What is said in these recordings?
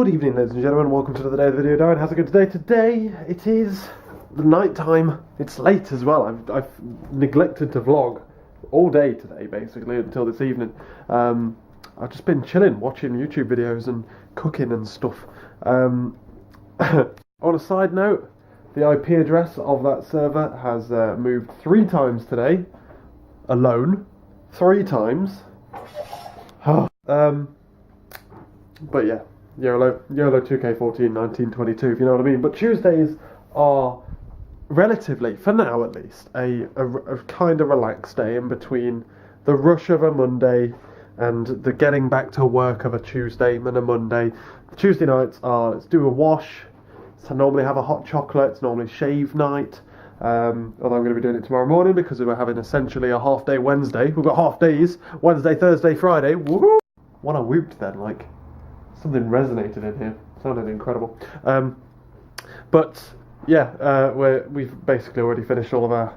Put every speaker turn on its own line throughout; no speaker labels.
Good evening, ladies and gentlemen. Welcome to another day of the video diary. How's it going today? Today it is the night time. It's late as well. I've neglected to vlog all day today, basically, until this evening. I've just been chilling, watching YouTube videos and cooking and stuff. On a side note, the IP address of that server has moved 3 times today, alone. 3 times. But yeah, YOLO 2K14 1922, if you know what I mean. But Tuesdays are relatively, for now at least, a kind of relaxed day in between the rush of a Monday and the getting back to work of a Tuesday and a Monday. Tuesday nights are, let's do a wash, so normally have a hot chocolate, it's normally shave night, although I'm going to be doing it tomorrow morning because we're having essentially a half day Wednesday. We've got half days, Wednesday, Thursday, Friday. Woohoo! What I whooped then, like, something resonated in here. Sounded incredible. But yeah, we've basically already finished all of our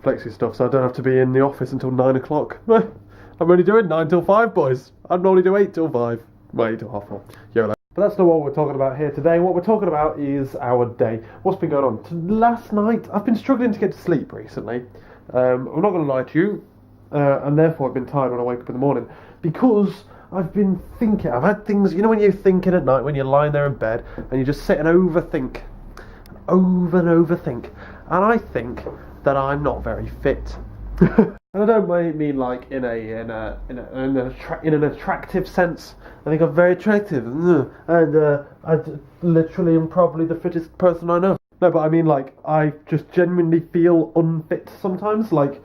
flexi stuff, so I don't have to be in the office until 9 o'clock. I'm only doing 9 till 5, boys. I'd normally do 8 till 5. Well, 8 till half 4. YOLO. But that's not what we're talking about here today. What we're talking about is our day. What's been going on? Last night, I've been struggling to get to sleep recently. I'm not going to lie to you, and therefore I've been tired when I wake up in the morning, because I've been thinking. I've had things, you know, when you're thinking at night, when you're lying there in bed and you just sit and overthink, and I think that I'm not very fit. And I don't mean like in an attractive sense. I think I'm very attractive, and I literally am probably the fittest person I know. No, but I mean, like, I just genuinely feel unfit sometimes. Like,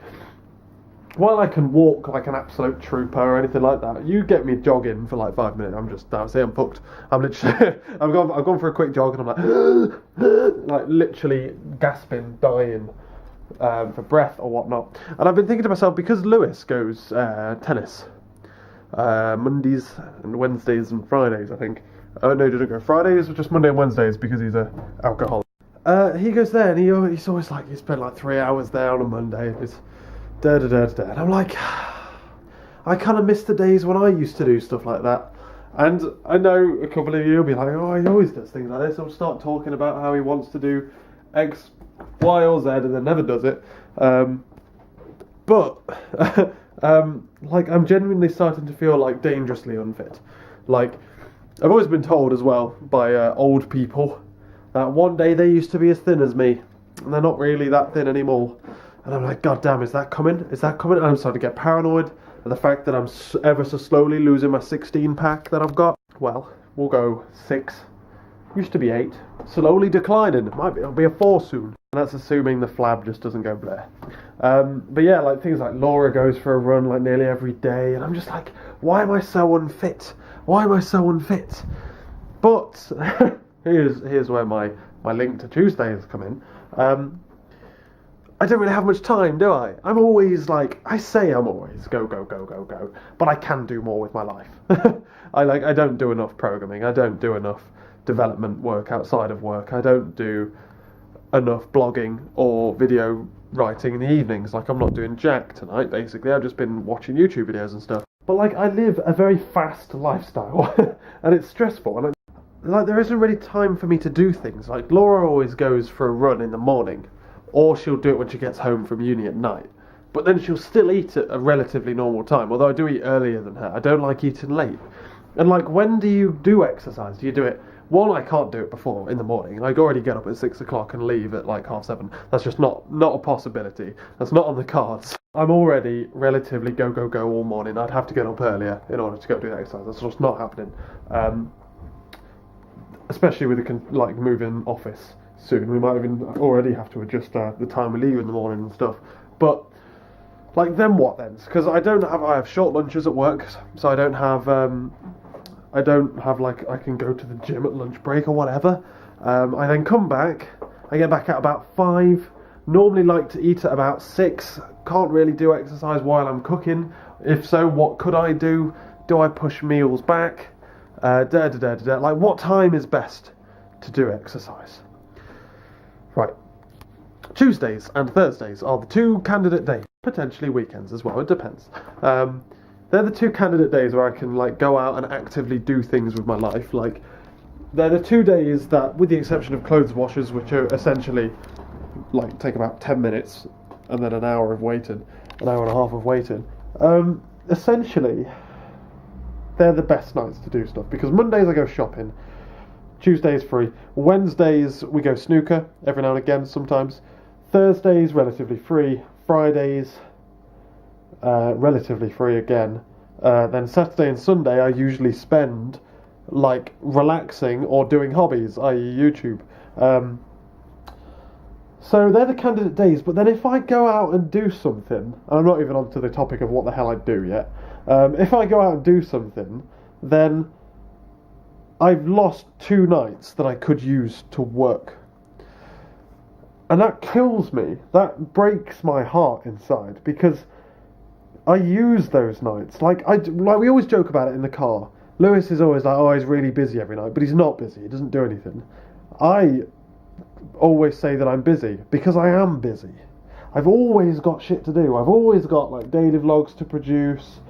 while I can walk like an absolute trooper or anything like that, you get me jogging for like 5 minutes, I'm fucked. I'm literally, I've gone for a quick jog and I'm like literally gasping, dying for breath or whatnot. And I've been thinking to myself, because Lewis goes tennis Mondays and Wednesdays and Fridays, I think. Oh no, he doesn't go Fridays, just Monday and Wednesdays because he's a alcoholic. He goes there and he's always like, he spent like 3 hours there on a Monday. And it's and I'm like, I kind of miss the days when I used to do stuff like that. And I know a couple of you will be like, oh, he always does things like this. He'll start talking about how he wants to do X, Y, or Z, and then never does it. But like, I'm genuinely starting to feel like dangerously unfit. Like, I've always been told as well by old people that one day they used to be as thin as me, and they're not really that thin anymore. And I'm like, God damn, is that coming? Is that coming? And I'm starting to get paranoid at the fact that I'm ever so slowly losing my 16 pack that I've got. Well, we'll go 6. Used to be 8. Slowly declining. It'll be a 4 soon. And that's assuming the flab just doesn't go blare. But yeah, like things like Laura goes for a run like nearly every day. And I'm just like, why am I so unfit? Why am I so unfit? But here's where my link to Tuesday has come in. I don't really have much time, do I? I'm always like, I say I'm always go, but I can do more with my life. I don't do enough programming, I don't do enough development work outside of work, I don't do enough blogging or video writing in the evenings. Like, I'm not doing jack tonight, basically. I've just been watching YouTube videos and stuff. But like, I live a very fast lifestyle, and it's stressful, and like, there isn't really time for me to do things. Like, Laura always goes for a run in the morning, or she'll do it when she gets home from uni at night. But then she'll still eat at a relatively normal time, although I do eat earlier than her. I don't like eating late. And like, when do you do exercise? Do you do it? One, I can't do it before in the morning. I already get up at 6 o'clock and leave at like 7:30. That's just not a possibility. That's not on the cards. I'm already relatively go all morning. I'd have to get up earlier in order to go do the exercise. That's just not happening. Especially with the moving office soon. We might even already have to adjust the time we leave in the morning and stuff. But like, then what then? Because I have short lunches at work, so I don't have like, I can go to the gym at lunch break or whatever. I then come back. I get back at about 5. Normally like to eat at about 6. Can't really do exercise while I'm cooking. If so, what could I do? Do I push meals back? Like, what time is best to do exercise? Right. Tuesdays and Thursdays are the 2 candidate days. Potentially weekends as well, it depends. They're the 2 candidate days where I can like go out and actively do things with my life. Like, they're the 2 days that, with the exception of clothes washers, which are essentially like take about 10 minutes and then an hour and a half of waiting. Essentially, they're the best nights to do stuff because Mondays I go shopping, Tuesdays free, Wednesdays we go snooker every now and again sometimes, Thursdays relatively free, Fridays relatively free again. Then Saturday and Sunday I usually spend like relaxing or doing hobbies, i.e. YouTube. So they're the candidate days, but then if I go out and do something, and I'm not even onto the topic of what the hell I do yet, if I go out and do something, then I've lost 2 nights that I could use to work. And that kills me, that breaks my heart inside, because I use those nights. Like we always joke about it in the car. Lewis is always like, oh, he's really busy every night, but he's not busy, he doesn't do anything. I always say that I'm busy because I am busy. I've always got shit to do. I've always got like daily vlogs to produce.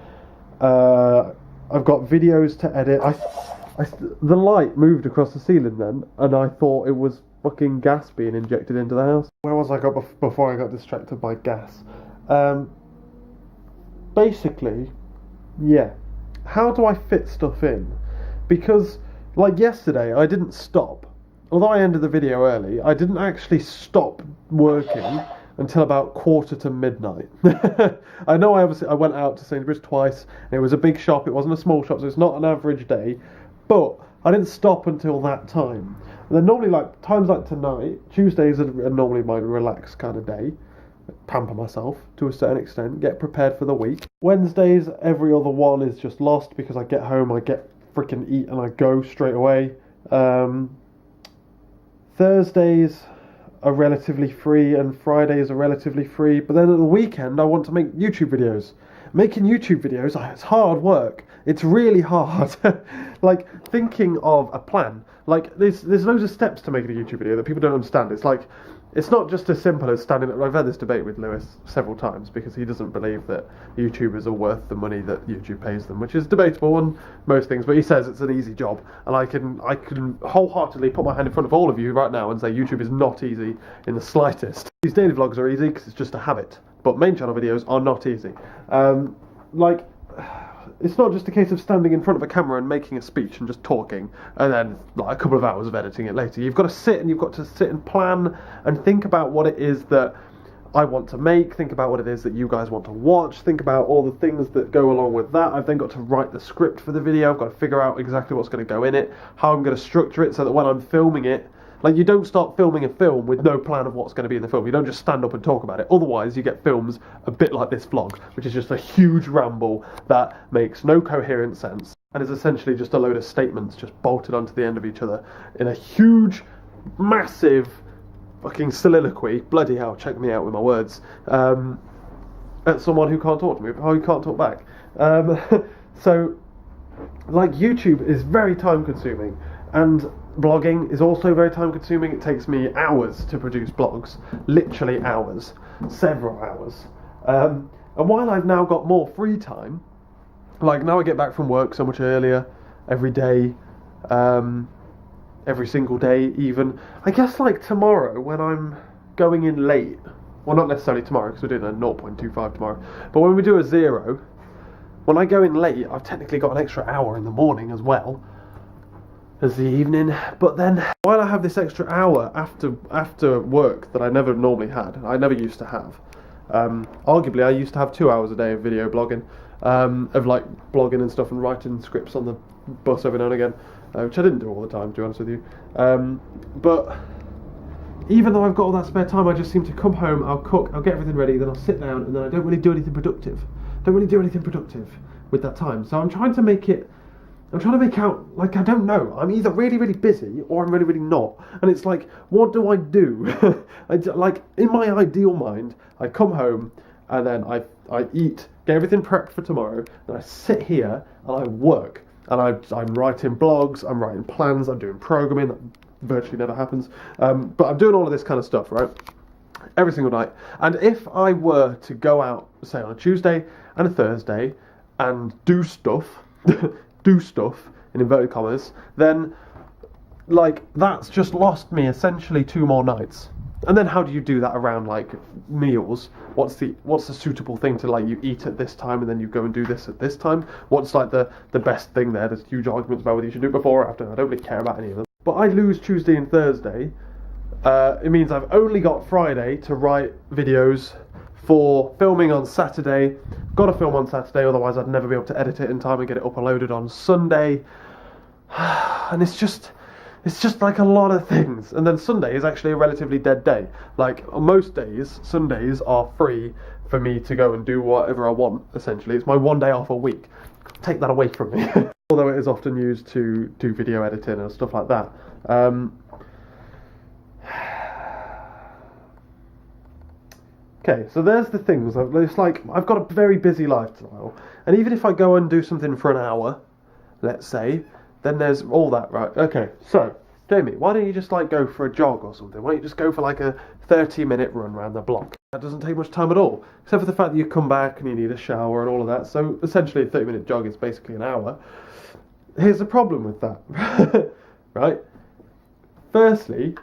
I've got videos to edit. The light moved across the ceiling then, and I thought it was fucking gas being injected into the house. Where was I before I got distracted by gas? Basically, yeah. How do I fit stuff in? Because, like yesterday, I didn't stop. Although I ended the video early, I didn't actually stop working until about quarter to midnight. I know I went out to Sainsbury's twice, and it was a big shop, it wasn't a small shop, so it's not an average day, but I didn't stop until that time. And then normally, like, times like tonight, Tuesdays are normally my relaxed kind of day, pamper myself to a certain extent, get prepared for the week. Wednesdays, every other one is just lost because I get home, I get freaking eat, and I go straight away. Thursdays are relatively free and Fridays are relatively free, but then at the weekend I want to make YouTube videos. Making YouTube videos, it's hard work. It's really hard. Like, thinking of a plan. Like, there's loads of steps to making a YouTube video that people don't understand. It's like, it's not just as simple as standing up. I've had this debate with Lewis several times because he doesn't believe that YouTubers are worth the money that YouTube pays them, which is debatable on most things, but he says it's an easy job, and I can wholeheartedly put my hand in front of all of you right now and say YouTube is not easy in the slightest. These daily vlogs are easy because it's just a habit, but main channel videos are not easy. Like, it's not just a case of standing in front of a camera and making a speech and just talking and then like a couple of hours of editing it later. You've got to sit and plan and think about what it is that I want to make, think about what it is that you guys want to watch, think about all the things that go along with that. I've then got to write the script for the video, I've got to figure out exactly what's going to go in it, how I'm going to structure it so that when I'm filming it, like, you don't start filming a film with no plan of what's going to be in the film. You don't just stand up and talk about it. Otherwise, you get films a bit like this vlog, which is just a huge ramble that makes no coherent sense and is essentially just a load of statements just bolted onto the end of each other in a huge, massive fucking soliloquy. Bloody hell, check me out with my words. At someone who can't talk to me, who can't talk back. So, like, YouTube is very time consuming, and blogging is also very time consuming. It takes me hours to produce blogs, literally hours, several hours. And while I've now got more free time, like now I get back from work so much earlier, every day, every single day even. I guess like tomorrow when I'm going in late, well not necessarily tomorrow because we're doing a 0.25 tomorrow, but when we do a 0, when I go in late I've technically got an extra hour in the morning as well as the evening, but then while I have this extra hour after work that I never normally had, I never used to have, arguably I used to have 2 hours a day of video blogging, of like blogging and stuff and writing scripts on the bus every now and again, which I didn't do all the time, to be honest with you, but even though I've got all that spare time, I just seem to come home, I'll cook, I'll get everything ready, then I'll sit down, and then I don't really do anything productive with that time. So I'm trying to make out, like, I don't know, I'm either really, really busy or I'm really, really not. And it's like, what do I do? Like, in my ideal mind, I come home and then I eat, get everything prepped for tomorrow, and I sit here and I work. And I'm writing blogs, I'm writing plans, I'm doing programming, that virtually never happens. But I'm doing all of this kind of stuff, right? Every single night. And if I were to go out, say on a Tuesday and a Thursday, and do stuff, in inverted commas, then like, that's just lost me essentially 2 more nights. And then how do you do that around, like, meals? What's the suitable thing to, like, you eat at this time and then you go and do this at this time? What's, like, the best thing there? There's huge arguments about whether you should do it before or after. I don't really care about any of them. But I lose Tuesday and Thursday. It means I've only got Friday to write videos for filming on Saturday. Got to film on Saturday, otherwise I'd never be able to edit it in time and get it uploaded on Sunday. And it's just like a lot of things. And then Sunday is actually a relatively dead day. Like, on most days, Sundays are free for me to go and do whatever I want, essentially. It's my one day off a week. Take that away from me. Although it is often used to do video editing and stuff like that. Okay, so there's the things. It's like, I've got a very busy lifestyle. And even if I go and do something for an hour, let's say, then there's all that, right? Okay, so, Jamie, why don't you just, like, go for a jog or something? Why don't you just go for, like, a 30-minute run around the block? That doesn't take much time at all, except for the fact that you come back and you need a shower and all of that. So, essentially, a 30-minute jog is basically an hour. Here's the problem with that, right? Firstly,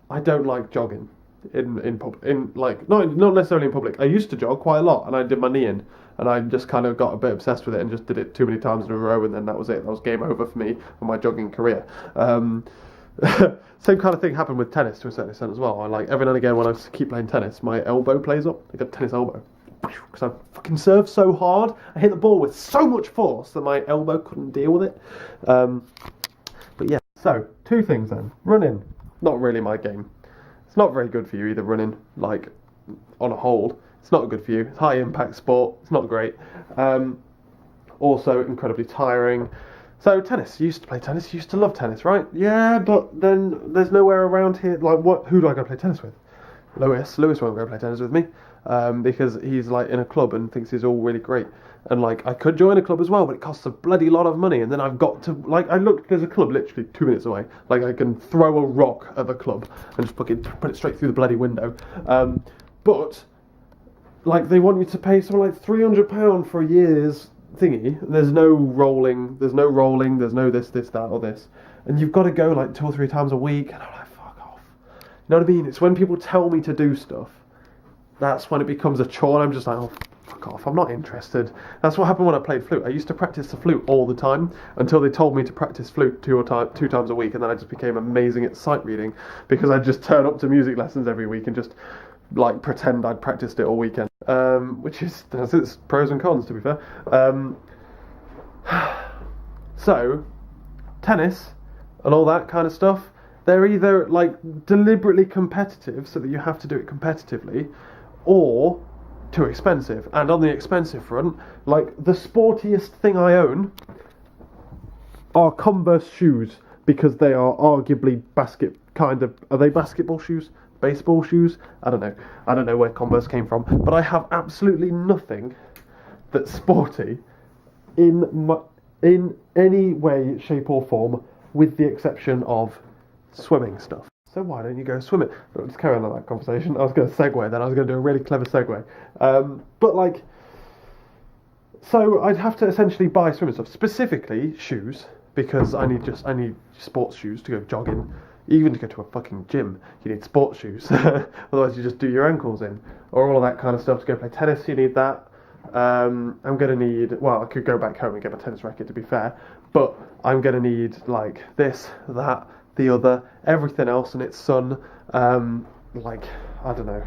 I don't like jogging not necessarily in public. I used to jog quite a lot, and I did my knee in, and I just kind of got a bit obsessed with it and just did it too many times in a row, and then that was it. That was game over for me and my jogging career. Same kind of thing happened with tennis to a certain extent as well. I like every now and again when I keep playing tennis, my elbow plays up. I get tennis elbow because I fucking serve so hard. I hit the ball with so much force that my elbow couldn't deal with it. But yeah, so 2 things then. Running, not really my game. It's not very good for you either, running, like, on a whole. It's not good for you. It's high impact sport. It's not great. Also incredibly tiring. So tennis. You used to play tennis. You used to love tennis, right? Yeah, but then there's nowhere around here. Like, what? Who do I go play tennis with? Lewis. Lewis won't go play tennis with me because he's, like, in a club and thinks he's all really great. And, like, I could join a club as well, but it costs a bloody lot of money. And then I've got to, like, there's a club literally 2 minutes away. Like, I can throw a rock at the club and just put it straight through the bloody window. But, like, they want you to pay something like £300 for a year's thingy. There's no rolling, there's no this, that, or this. And you've got to go, like, 2 or 3 times a week. And I'm like, fuck off. You know what I mean? It's when people tell me to do stuff, that's when it becomes a chore. I'm just like, oh, fuck off, I'm not interested. That's what happened when I played flute. I used to practice the flute all the time until they told me to practice flute 2 times a week, and then I just became amazing at sight reading because I'd just turn up to music lessons every week and just, like, pretend I'd practiced it all weekend. Which has its pros and cons, to be fair. So, tennis and all that kind of stuff, they're either, like, deliberately competitive so that you have to do it competitively, or too expensive. And on the expensive front, like, the sportiest thing I own are Converse shoes, because they are arguably are they basketball shoes? Baseball shoes? I don't know where Converse came from, but I have absolutely nothing that's sporty in any way, shape or form, with the exception of swimming stuff. So why don't you go swimming? Let's carry on that conversation. I was going to segue then. I was going to do a really clever segue. But, like, so I'd have to essentially buy swimming stuff, specifically shoes, because I need sports shoes to go jogging. Even to go to a fucking gym, you need sports shoes. Otherwise, you just do your ankles in, or all of that kind of stuff. To go play tennis, you need that. I'm going to need, well, I could go back home and get my tennis racket, to be fair, but I'm going to need, like, this, that, the other, everything else and its son. Like, I don't know.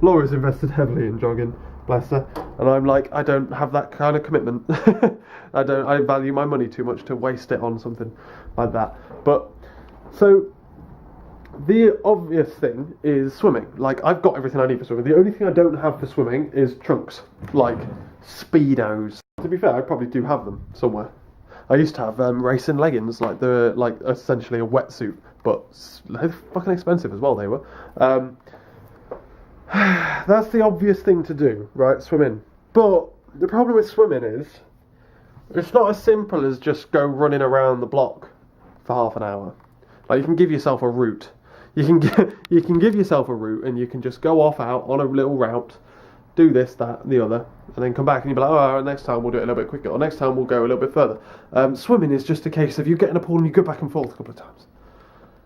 Laura's invested heavily in jogging, bless her, and I'm like, I don't have that kind of commitment. I value my money too much to waste it on something like that. But, so, the obvious thing is swimming. Like, I've got everything I need for swimming. The only thing I don't have for swimming is trunks, like Speedos. To be fair, I probably do have them somewhere. I used to have racing leggings, like essentially a wetsuit, but they're fucking expensive as well. They were. That's the obvious thing to do, right? Swimming. But the problem with swimming is it's not as simple as just go running around the block for half an hour. Like, you can give yourself a route. You can give yourself a route, and you can just go off out on a little route, do this, that, and the other, and then come back and you'll be like, oh, all right, next time we'll do it a little bit quicker, or next time we'll go a little bit further. Swimming is just a case of you get in a pool and you go back and forth a couple of times.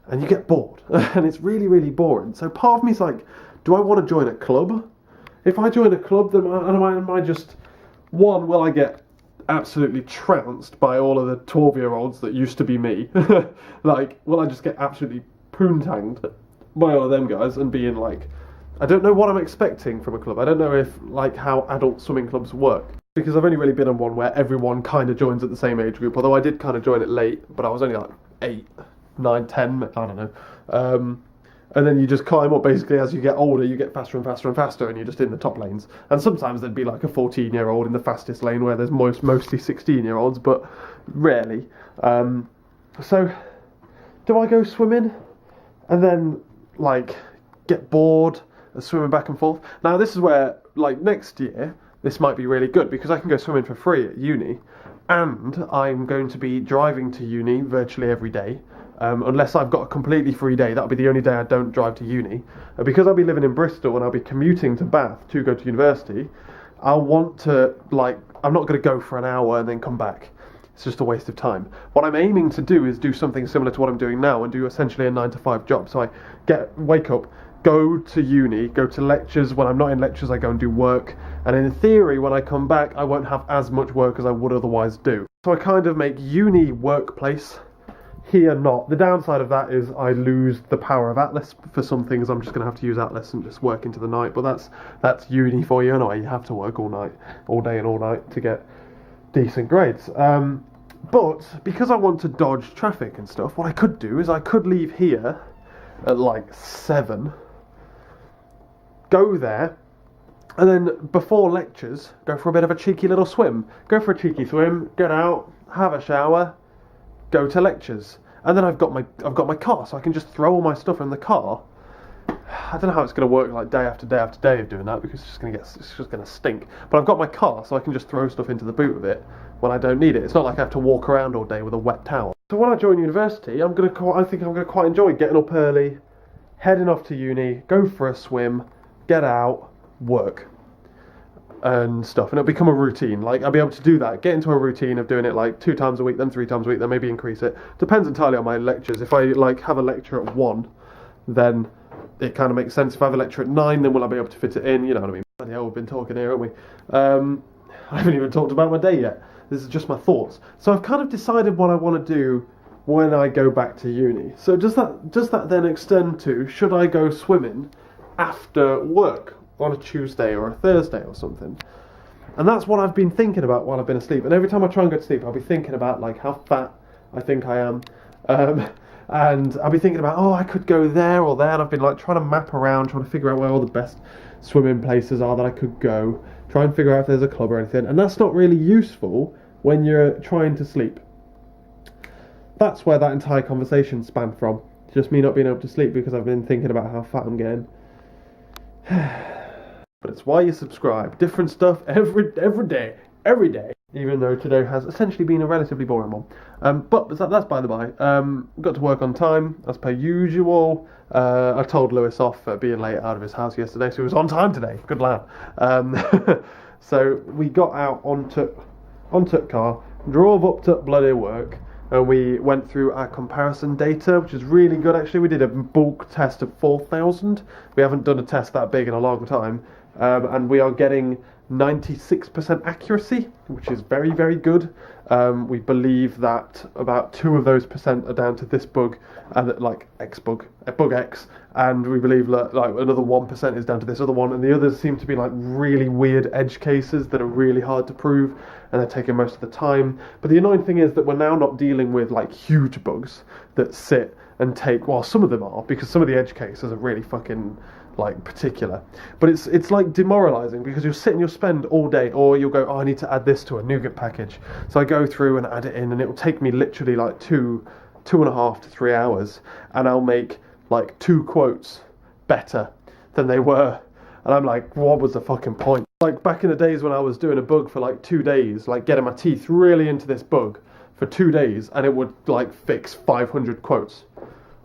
and you get bored, and it's really, really boring. So part of me is like, do I want to join a club? If I join a club, then am I just, one, will I get absolutely trounced by all of the 12-year-olds that used to be me? Like, will I just get absolutely poontanged by all of them guys and being like, I don't know what I'm expecting from a club. I don't know if, like, how adult swimming clubs work. Because I've only really been on one where everyone kind of joins at the same age group, although I did kind of join it late, but I was only like 8, 9, 10, I don't know. And then you just climb up, basically, as you get older, you get faster and faster and faster, and you're just in the top lanes. And sometimes there'd be like a 14-year-old in the fastest lane where there's mostly 16-year-olds, but rarely. So, do I go swimming and then, like, get bored of swimming back and forth? Now, this is where, like, next year, this might be really good, because I can go swimming for free at uni, and I'm going to be driving to uni virtually every day. Unless I've got a completely free day, that'll be the only day I don't drive to uni. Because I'll be living in Bristol and I'll be commuting to Bath to go to university, I'll want to, like, I'm not going to go for an hour and then come back. It's just a waste of time. What I'm aiming to do is do something similar to what I'm doing now and do essentially a 9-to-5 job. So I wake up, go to uni, go to lectures. When I'm not in lectures, I go and do work. And in theory, when I come back, I won't have as much work as I would otherwise do. So I kind of make uni workplace, here not. The downside of that is I lose the power of Atlas. For some things I'm just going to have to use Atlas and just work into the night, but that's uni for you anyway. You have to work all day and all night to get decent grades. But because I want to dodge traffic and stuff, what I could do is I could leave here at like 7, go there, and then before lectures go for a bit of a cheeky little swim. Go for a cheeky swim, get out, have a shower, go to lectures, and then I've got my car, so I can just throw all my stuff in the car. I don't know how it's going to work, like day after day after day of doing that, because it's just going to stink. But I've got my car, so I can just throw stuff into the boot of it when I don't need it. It's not like I have to walk around all day with a wet towel. So when I join university, I think I'm going to quite enjoy getting up early, heading off to uni, go for a swim, get out, work and stuff, and it'll become a routine. Like, I'll be able to do that, get into a routine of doing it like 2 times a week, then 3 times a week, then maybe increase it. Depends entirely on my lectures. If I like have a lecture at 1, then it kind of makes sense. If I have a lecture at 9, then will I be able to fit it in? You know what I mean? Bloody hell, we've been talking here, haven't we? I haven't even talked about my day yet. This is just my thoughts. So I've kind of decided what I want to do when I go back to uni. So does that then extend to, should I go swimming after work on a Tuesday or a Thursday or something? And that's what I've been thinking about while I've been asleep. And every time I try and go to sleep, I'll be thinking about like how fat I think I am. And I'll be thinking about, I could go there or there. And I've been like trying to map around, trying to figure out where all the best swimming places are that I could go. Try and figure out if there's a club or anything. And that's not really useful when you're trying to sleep. That's where that entire conversation spanned from. Just me not being able to sleep because I've been thinking about how fat I'm getting. But it's why you subscribe. Different stuff every day. Even though today has essentially been a relatively boring one. But that's by the by. Got to work on time, as per usual. I told Lewis off for being late out of his house yesterday, so he was on time today. Good lad. So we got out onto car, drove up to bloody work, and we went through our comparison data, which is really good actually. We did a bulk test of 4,000. We haven't done a test that big in a long time. And we are getting 96% accuracy, which is very, very good. We believe that about 2 of those percent are down to this bug, and like bug X, and we believe that like another 1% is down to this other one, and the others seem to be like really weird edge cases that are really hard to prove, and they're taking most of the time. But the annoying thing is that we're now not dealing with like huge bugs that sit and take, well, some of them are, because some of the edge cases are really fucking like particular, but it's like demoralizing, because you'll sit and you'll spend all day, or you'll go, I need to add this to a NuGet package, so I go through and add it in, and it will take me literally like 2.5 to 3 hours, and I'll make like 2 quotes better than they were, and I'm like, what was the fucking point? Like back in the days when I was doing a bug for like 2 days, like getting my teeth really into this bug for 2 days, and it would like fix 500 quotes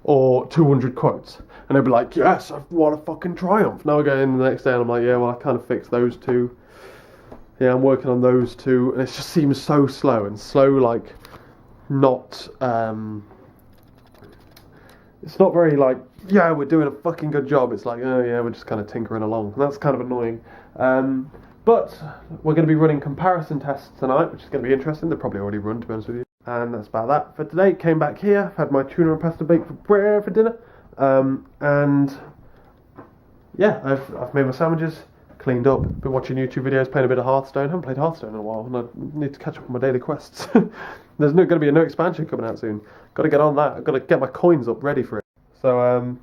or 200 quotes, and they'd be like, yes, what a fucking triumph. Now I go in the next day and I'm like, yeah, well, I kind of fixed those 2. Yeah, I'm working on those 2, and it just seems so slow, like not it's not very like, yeah, we're doing a fucking good job. It's like, oh yeah, we're just kind of tinkering along. And that's kind of annoying. But we're going to be running comparison tests tonight, which is going to be interesting. They're probably already run, to be honest with you. And that's about that for today. Came back here, had my tuna and pasta bake for dinner. And yeah, I've made my sandwiches, cleaned up, been watching YouTube videos, playing a bit of Hearthstone. Haven't played Hearthstone in a while, and I need to catch up on my daily quests. There's going to be a new expansion coming out soon. Got to get on that. I've got to get my coins up ready for it. So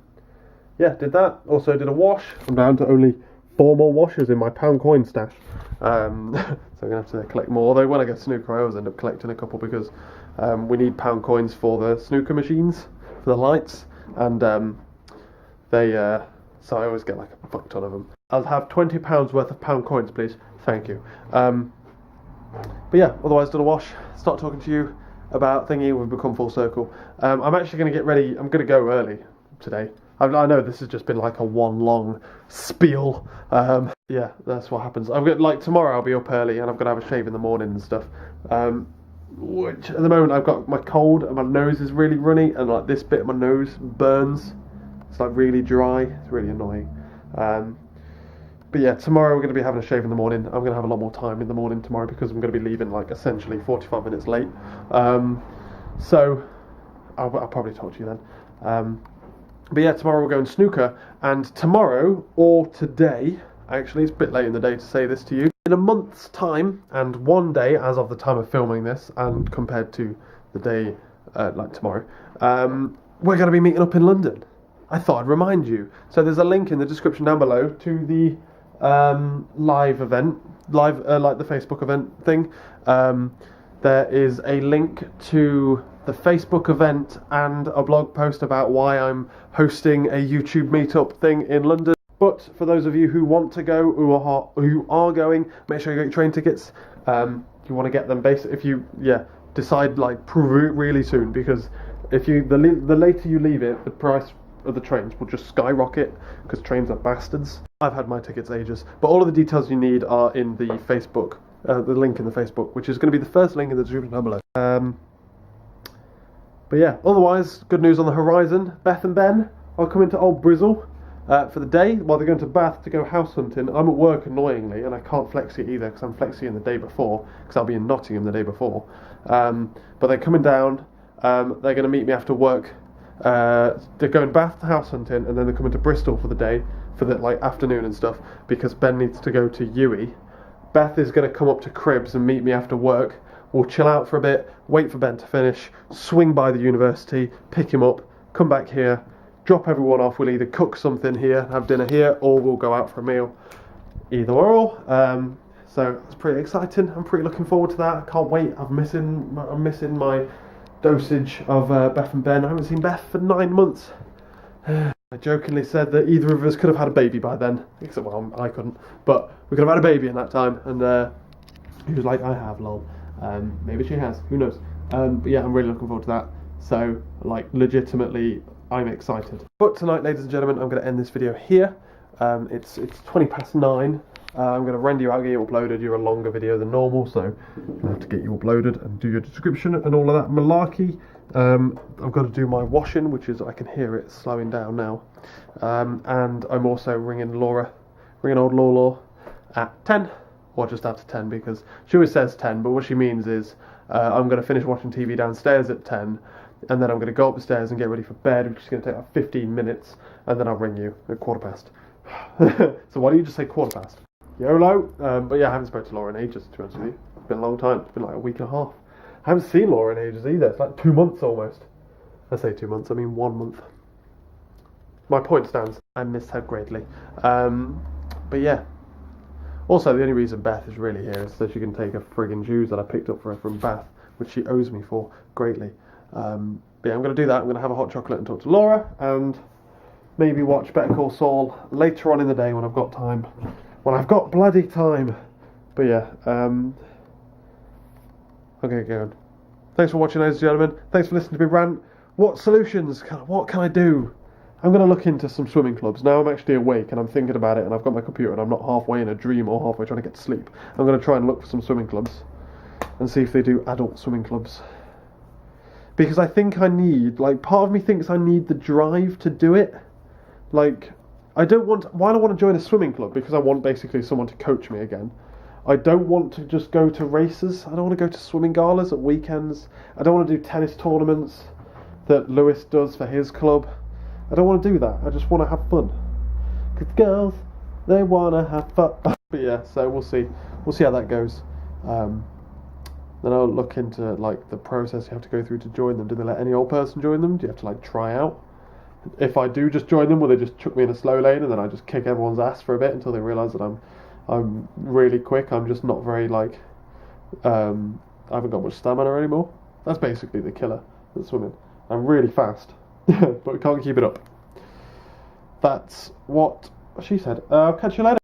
yeah, did that. Also did a wash. I'm down to only 4 more washes in my pound coin stash. So I'm gonna have to collect more. Although when I get snooker, I always end up collecting a couple because we need pound coins for the snooker machines, for the lights, and so I always get like a fuck ton of them. I'll have £20 worth of pound coins, please. Thank you. But yeah, otherwise done a wash. Start talking to you about thingy. We've become full circle. I'm actually going to get ready. I'm going to go early today. I know this has just been like a one long spiel. Yeah, that's what happens. I'm going like tomorrow. I'll be up early and I'm going to have a shave in the morning and stuff. Which at the moment I've got my cold and my nose is really runny and like this bit of my nose burns. It's like really dry. It's really annoying. But yeah, tomorrow we're going to be having a shave in the morning. I'm going to have a lot more time in the morning tomorrow because I'm going to be leaving like essentially 45 minutes late. So I'll probably talk to you then. But yeah, tomorrow we're going snooker, and tomorrow or today, actually it's a bit late in the day to say this to you, in a month's time and 1 day as of the time of filming this, and compared to the day like tomorrow, we're going to be meeting up in London. I thought I'd remind you. So there's a link in the description down below to the live event, like the Facebook event thing. There is a link to the Facebook event and a blog post about why I'm hosting a YouTube meetup thing in London. But for those of you who want to go, who are going, make sure you get your train tickets. You want to get them if you decide like really soon, because if you the later you leave it, the price of the trains will just skyrocket because trains are bastards. I've had my tickets ages, but all of the details you need are in the Facebook, the link in the Facebook, which is going to be the first link in the description down below. But yeah, otherwise, good news on the horizon. Beth and Ben are coming to Old Brizzle for the day while they're going to Bath to go house hunting. I'm at work annoyingly, and I can't flexi either because I'm flexing the day before because I'll be in Nottingham the day before. But they're coming down. They're going to meet me after work. They're going Bath to house hunting, and then they're coming to Bristol for the day, for the like afternoon and stuff, because Ben needs to go to Uwe. Beth is going to come up to Cribs and meet me after work. We'll chill out for a bit, wait for Ben to finish, swing by the university, pick him up, come back here, drop everyone off. We'll either cook something here, have dinner here, or we'll go out for a meal. Either or. So it's pretty exciting. I'm pretty looking forward to that. I can't wait. I'm missing my dosage of Beth and Ben. I haven't seen Beth for 9 months. I jokingly said that either of us could have had a baby by then. Except, well, I couldn't. But we could have had a baby in that time. And he was like, I have, lol. Maybe she has. Who knows? But yeah, I'm really looking forward to that. So, like, legitimately, I'm excited. But tonight, ladies and gentlemen, I'm going to end this video here. It's 20:09. I'm going to render you out, get you uploaded. You're a longer video than normal, so I have to get you uploaded and do your description and all of that malarkey. I've got to do my washing, which is, I can hear it slowing down now. And I'm also ringing old Law at 10, or just after 10, because she always says 10, but what she means is I'm going to finish watching TV downstairs at 10, and then I'm going to go upstairs and get ready for bed, which is going to take like 15 minutes, and then I'll ring you at 1:15. So why don't you just say 1:15? YOLO. But yeah, I haven't spoken to Laura in ages, to be honest with you. It's been a long time. It's been like a week and a half. I haven't seen Laura in ages either. It's like 2 months almost. I say 2 months, I mean 1 month. My point stands. I miss her greatly. But yeah. Also, the only reason Beth is really here is so she can take her friggin' shoes that I picked up for her from Bath, which she owes me for greatly. But yeah, I'm going to do that. I'm going to have a hot chocolate and talk to Laura, and maybe watch Better Call Saul later on in the day when I've got time. When I've got bloody time. But yeah, okay, going. Thanks for watching, ladies and gentlemen. Thanks for listening to me rant. What solutions? What can I do? I'm going to look into some swimming clubs. Now I'm actually awake and I'm thinking about it, and I've got my computer and I'm not halfway in a dream or halfway trying to get to sleep. I'm going to try and look for some swimming clubs and see if they do adult swimming clubs. because I think I need, like, part of me thinks I need the drive to do it. Like, I don't want, while I want to join a swimming club because I want basically someone to coach me again, I don't want to just go to races. I don't want to go to swimming galas at weekends. I don't want to do tennis tournaments that Lewis does for his club. I don't want to do that. I just want to have fun. Because girls, they want to have fun. But yeah, so we'll see. We'll see how that goes. Then I'll look into like the process you have to go through to join them. Do they let any old person join them? Do you have to like try out? If I do just join them, will they just chuck me in a slow lane and then I just kick everyone's ass for a bit until they realise that I'm really quick. I'm just not very like I haven't got much stamina anymore. That's basically the killer at swimming. I'm really fast, but we can't keep it up. That's what she said. I'll catch you later.